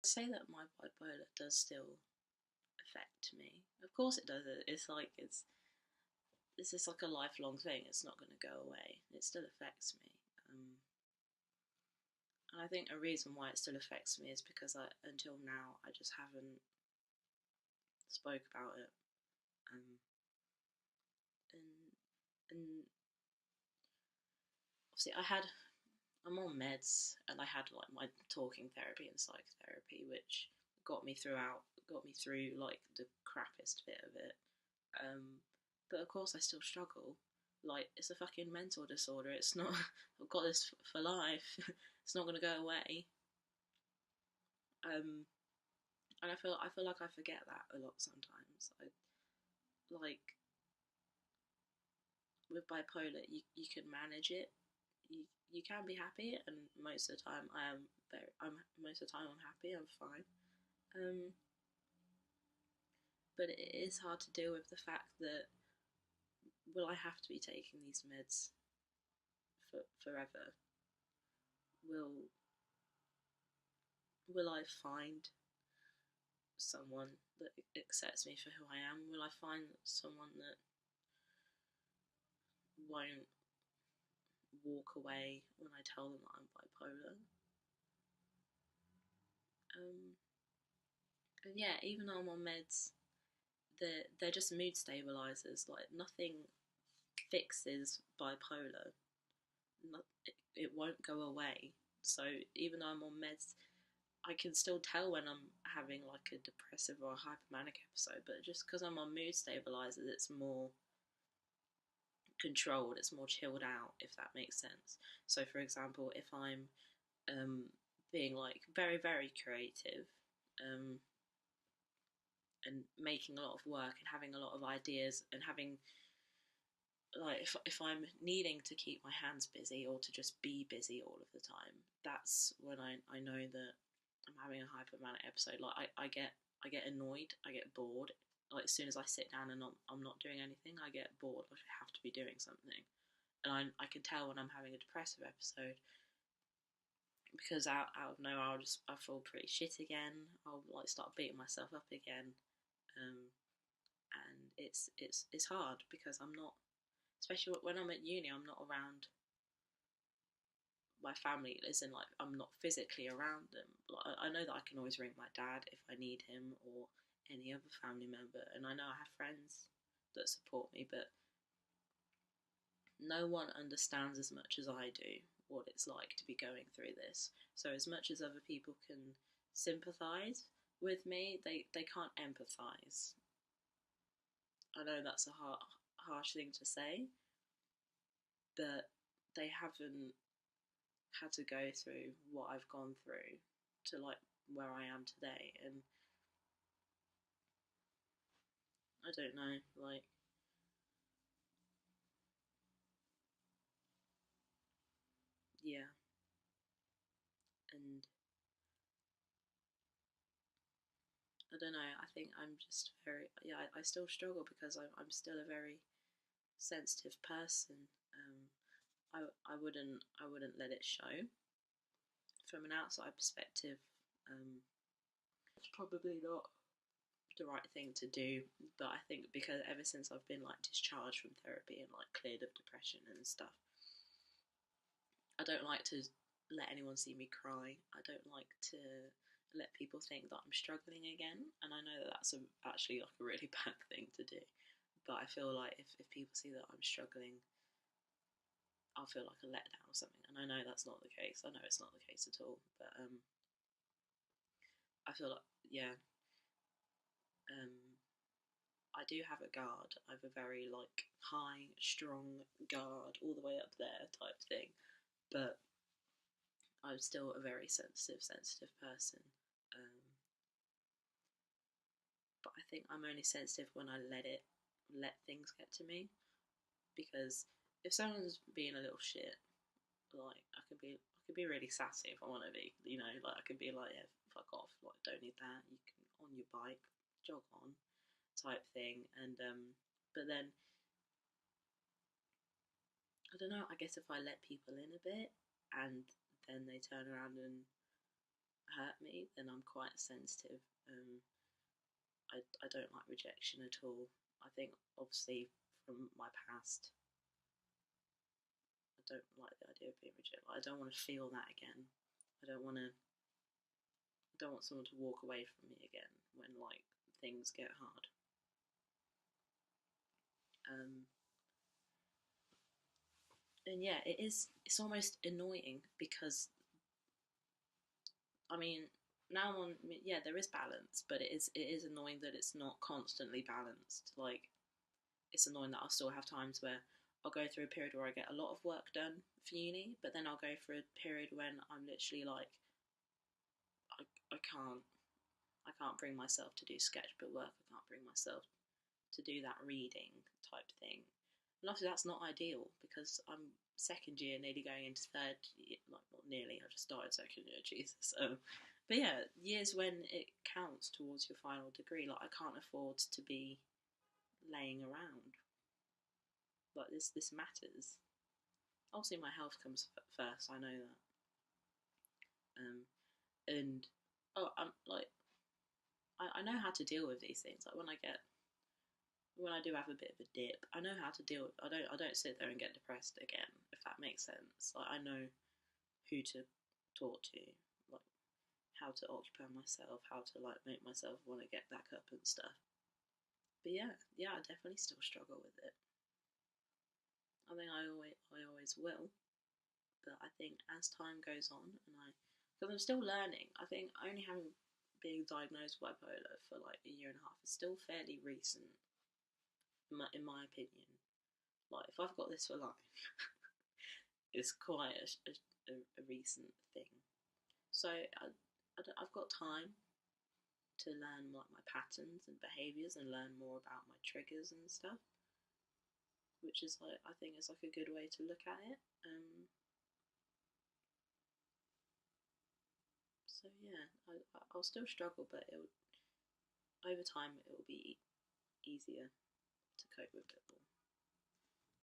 say that my bipolar does still affect me. Of course it does. It's like it's just like a lifelong thing. It's not going to go away. It still affects me. And I think a reason why it still affects me is because until now I just haven't spoke about it. Um, and obviously I'm on meds, and I had like my talking therapy and psychotherapy, which got me through like the crappiest bit of it. Um, but of course I still struggle. Like, it's a fucking mental disorder. It's not. I've got this for life. It's not gonna go away. Um, and I feel like I forget that a lot sometimes. I like with bipolar, you can manage it. You can be happy, and most of the time most of the time I'm happy. I'm fine. Um, but it is hard to deal with the fact that will I have to be taking these meds forever? Will will I find someone that accepts me for who I am? Will I find someone that won't walk away when I tell them that I'm bipolar? Um, and yeah, even though I'm on meds, they're just mood stabilizers. Like, nothing fixes bipolar. It won't go away. So even though I'm on meds, I can still tell when I'm having like a depressive or a hypomanic episode. But just because I'm on mood stabilizers, it's more controlled. It's more chilled out, if that makes sense. So, for example, if I'm um, being like very creative, um, and making a lot of work and having a lot of ideas and having like if I'm needing to keep my hands busy or to just be busy all of the time, that's when I know that I'm having a hypomanic episode. Like, I get annoyed, I get bored. Like, as soon as I sit down and I'm not doing anything, I get bored. Like, I have to be doing something, and I can tell when I'm having a depressive episode because out of nowhere I feel pretty shit again. I'll like start beating myself up again, um, and it's hard because I'm not, especially when I'm at uni, I'm not around my family. As in, like, I'm not physically around them. Like, I know that I can always ring my dad if I need him or any other family member, and I know I have friends that support me, but no one understands as much as I do what it's like to be going through this. So as much as other people can sympathise with me, they can't empathise. I know that's a harsh thing to say, but they haven't had to go through what I've gone through to like where I am today. And I don't know, like, yeah. And I don't know, I think I'm just very, yeah, I still struggle because I'm still a very sensitive person. um I wouldn't let it show. From an outside perspective, it's probably not the right thing to do, but I think because ever since I've been like discharged from therapy and like cleared of depression and stuff, I don't like to let anyone see me cry. I don't like to let people think that I'm struggling again, and I know that that's actually like a really bad thing to do. But I feel like if people see that I'm struggling, I'll feel like a letdown or something. And I know that's not the case. I know it's not the case at all. But I feel like, yeah, um, I do have a guard. I have a very like high, strong guard all the way up there type thing. But I'm still a very sensitive person. Um, but I think I'm only sensitive when I let things get to me. Because if someone's being a little shit, like, I could be really sassy if I want to be. You know, like, I could be like, yeah, fuck off. Like, don't need that. You can on your bike, jog on, type thing. And but then I don't know. I guess if I let people in a bit, and then they turn around and hurt me, then I'm quite sensitive. I don't like rejection at all. I think obviously from my past, I don't like the idea of being rejected. I don't want to feel that again. I don't want to. I don't want someone to walk away from me again when like things get hard. Um, and yeah, it is. It's almost annoying because I mean now on yeah there is balance, but it is annoying that it's not constantly balanced. Like it's annoying that I'll still have times where I'll go through a period where I get a lot of work done for uni, but then I'll go through a period when I'm literally like I, I can't I can't bring myself to do sketchbook work. I can't bring myself to do that reading type thing. And obviously that's not ideal because I'm second year, nearly going into third year, like not nearly, I just started second year, Jesus. But yeah, years when it counts towards your final degree, like I can't afford to be laying around. Like this matters. Obviously my health comes first, I know that. Um, and oh, I'm like I know how to deal with these things. Like when I do have a bit of a dip, I know how to deal with. I don't sit there and get depressed again, if that makes sense. Like I know who to talk to, like how to occupy myself, how to like make myself want to get back up and stuff. But yeah, I definitely still struggle with it. I think I always will. But I think as time goes on, because I'm still learning. I think only having being diagnosed with bipolar for like a year and a half is still fairly recent, in my opinion. Like if I've got this for life, it's quite a recent thing. So I've got time to learn like my patterns and behaviours and learn more about my triggers and stuff, which is like I think is like a good way to look at it. So yeah, I'll still struggle, but over time it will be easier to cope with it all.